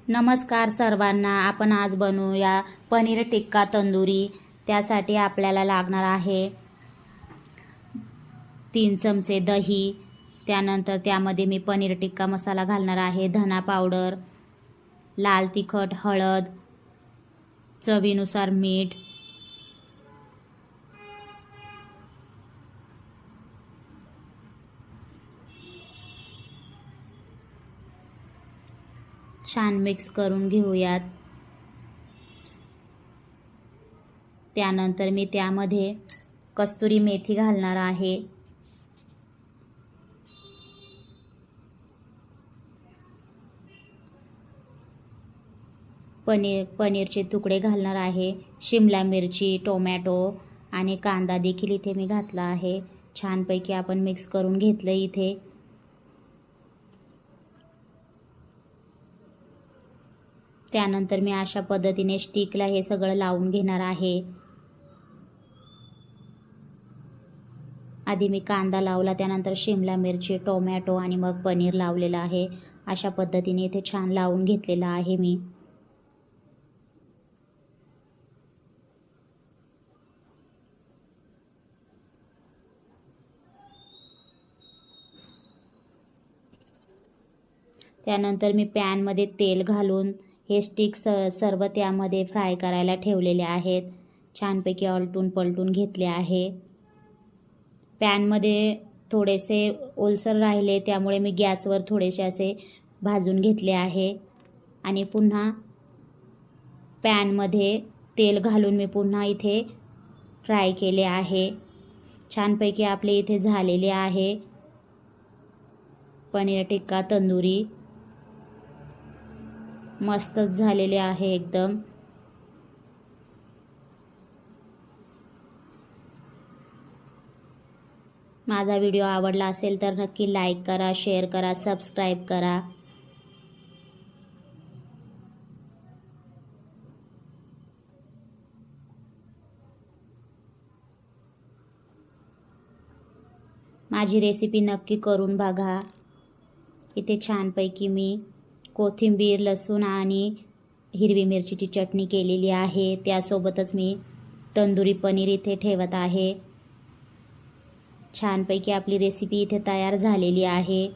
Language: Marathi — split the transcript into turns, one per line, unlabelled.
नमस्कार सर्वांना. आपण आज बनवूया पनीर टिक्का तंदुरी. त्यासाठी आपल्याला लागणार आहे 3 चमचे दही. त्यानंतर त्यामध्ये मी पनीर टिक्का मसाला घालणार आहे, धना पावडर, लाल तिखट, हळद, चवीनुसार मीठ, छान मिक्स करून घेऊयात. त्यानंतर मी त्यामध्ये कस्तुरी मेथी घालणार आहे, पनीरचे तुकडे घालणार आहे, शिमला मिरची, टोमॅटो आणि कांदा देखील इथे मी घातला आहे. छानपैकी आपण मिक्स करून घेतलं इथे. त्यानंतर मी अशा पद्धतीने स्टिकला हे सगळं लावून घेणार आहे. आधी मी कांदा लावला, त्यानंतर शिमला मिरची, टोमॅटो आणि मग पनीर लावलेलं आहे. अशा पद्धतीने इथे छान लावून घेतलेलं आहे मी. त्यानंतर मी पॅनमध्ये तेल घालून हे स्टिक सर्व त्यामध्ये फ्राय करायला ठेवलेले आहेत. छानपैकी आलटून पलटून घेतले आहे. पॅनमध्ये थोडेसे ओलसर राहिले, त्यामुळे मी गॅसवर थोडेसे असे भाजून घेतले आहे. आणि पुन्हा पॅनमध्ये तेल घालून मी पुन्हा इथे फ्राय केले आहे. छानपैकी आपले इथे झालेले आहे पनीर टिक्का तंदुरी. मस्तच झालेले आहे एकदम. माझा व्हिडिओ आवडला असेल तर नक्की लाईक करा, शेअर करा, सबस्क्राईब करा. माझी रेसिपी नक्की करून बघा. इथे छानपैकी मी कोथिंबीर, लसूण आणि हिरवी मिरचीची चटणी केलेली आहे. त्यासोबतच मी तंदुरी पनीर इथे ठेवत आहे. छानपैकी आपली रेसिपी इथे तयार झालेली आहे.